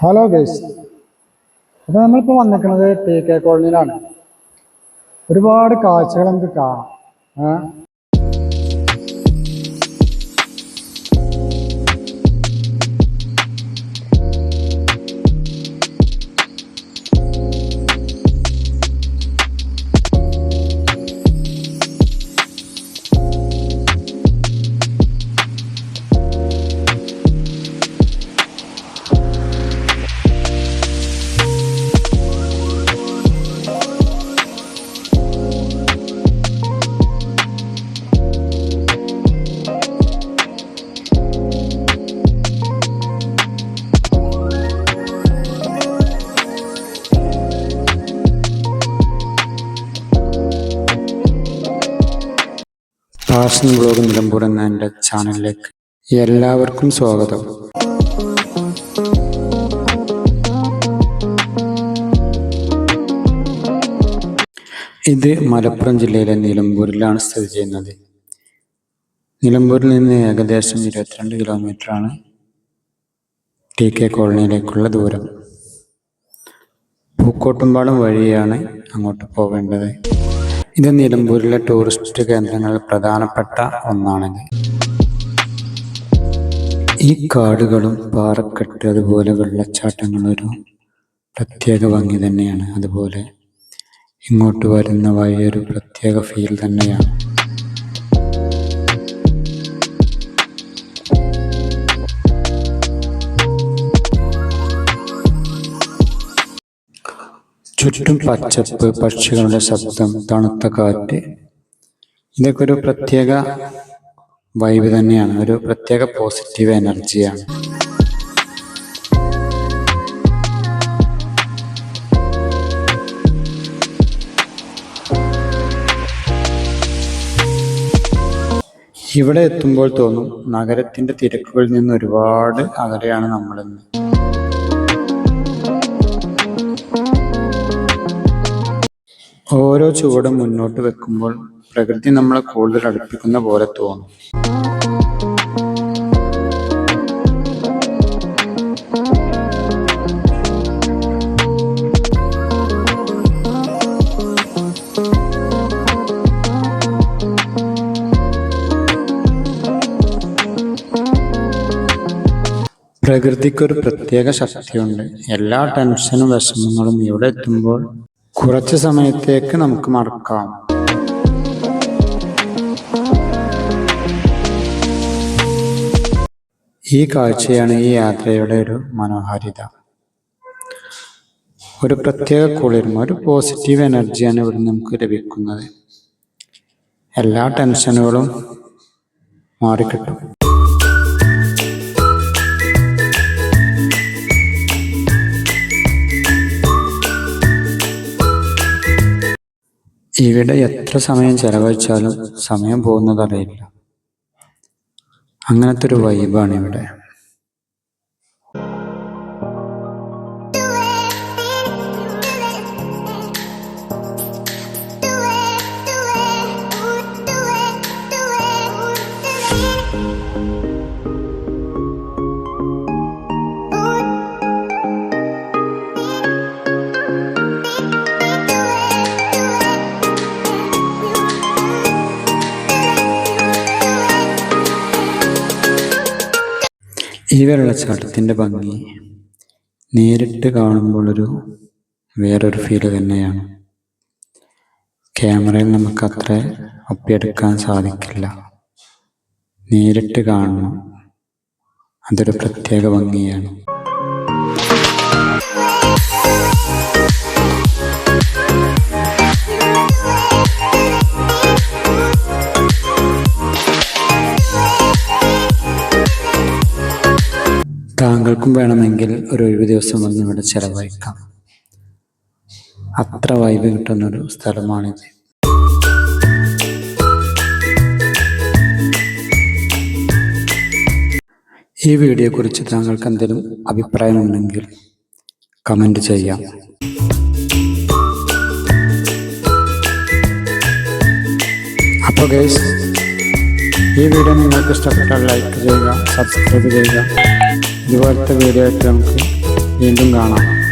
Hello guys, അപ്പോൾ നമ്മളിപ്പോൾ വന്നിരിക്കുന്നത് TK കോളനിയിലാണ്. ഒരുപാട് കാഴ്ചകൾ നമുക്ക് കാണാം. ഫാഷൻ ബ്ലോഗ് നിലമ്പൂർ എന്ന എൻ്റെ ചാനലിലേക്ക് എല്ലാവർക്കും സ്വാഗതം. ഇത് മലപ്പുറം ജില്ലയിലെ നിലമ്പൂരിലാണ് സ്ഥിതി ചെയ്യുന്നത്. നിലമ്പൂരിൽ നിന്ന് ഏകദേശം 22 കിലോമീറ്ററാണ് TK കോളനിയിലേക്കുള്ള ദൂരം. പൂക്കോട്ടുംപാടം വഴിയാണ് അങ്ങോട്ട് പോവേണ്ടത്. ഇത് നിലമ്പൂരിലെ ടൂറിസ്റ്റ് കേന്ദ്രങ്ങളിൽ പ്രധാനപ്പെട്ട ഒന്നാണിത്. ഈ കാടുകളും പാറക്കെട്ട് അതുപോലെ വെള്ളച്ചാട്ടങ്ങളൊരു പ്രത്യേക ഭംഗി തന്നെയാണ്. അതുപോലെ ഇങ്ങോട്ട് വരുന്ന വഴിയൊരു പ്രത്യേക ഫീൽ തന്നെയാണ്. ചുറ്റും പച്ചപ്പ്, പക്ഷികളുടെ ശബ്ദം, തണുത്ത കാറ്റ്, ഇതൊക്കെ ഒരു പ്രത്യേക വൈബ് തന്നെയാണ്. ഒരു പ്രത്യേക പോസിറ്റീവ് എനർജിയാണ്. ഇവിടെ എത്തുമ്പോൾ തോന്നും നഗരത്തിന്റെ തിരക്കുകളിൽ നിന്ന് ഒരുപാട് അകലെയാണ് നമ്മളെന്ന്. ഓരോ ചുവടും മുന്നോട്ട് വെക്കുമ്പോൾ പ്രകൃതി നമ്മളെ കൂടുതൽ അടുപ്പിക്കുന്ന പോലെ തോന്നും. പ്രകൃതിക്കൊരു പ്രത്യേക ശക്തിയുണ്ട്. എല്ലാ ടെൻഷനും വിഷമങ്ങളും ഇവിടെ എത്തുമ്പോൾ കുറച്ച് സമയത്തേക്ക് നമുക്ക് മറക്കാം. ഈ കാഴ്ചയാണ് ഈ യാത്രയുടെ ഒരു മനോഹാരിത. ഒരു പ്രത്യേക കുളിർമ, ഒരു പോസിറ്റീവ് എനർജിയാണ് ഇവിടെ നമുക്ക് ലഭിക്കുന്നത്. എല്ലാ ടെൻഷനുകളും മാറിക്കിട്ടും. ഇവിടെ എത്ര സമയം ചെലവഴിച്ചാലും സമയം പോകുന്നതറിയില്ല. അങ്ങനത്തെ ഒരു വൈബാണ് ഇവിടെ. ഈ വെള്ളച്ചാട്ടത്തിൻ്റെ ഭംഗി നേരിട്ട് കാണുമ്പോൾ വേറൊരു ഫീല് തന്നെയാണ്. ക്യാമറയിൽ നമുക്കത്ര ഒപ്പിയെടുക്കാൻ സാധിക്കില്ല. നേരിട്ട് കാണണം, അതൊരു പ്രത്യേക ഭംഗിയാണ്. താങ്കൾക്കും വേണമെങ്കിൽ ഒരു ഒഴിവ് ദിവസം വന്ന് ഇവിടെ ചെലവഴിക്കാം. അത്ര വൈബ് കിട്ടുന്നൊരു സ്ഥലമാണിത്. ഈ വീഡിയോയെക്കുറിച്ച് താങ്കൾക്ക് എന്തെങ്കിലും അഭിപ്രായമുണ്ടെങ്കിൽ കമൻറ്റ് ചെയ്യാം. അപ്പോൾ ഗൈസ്, ഈ വീഡിയോ നിങ്ങൾക്ക് ഇഷ്ടപ്പെട്ടാൽ ലൈക്ക് ചെയ്യുക, സബ്സ്ക്രൈബ് ചെയ്യുക. ഇതുപോലത്തെ വീഡിയോ ആയിട്ട് നമുക്ക് വീണ്ടും കാണാം.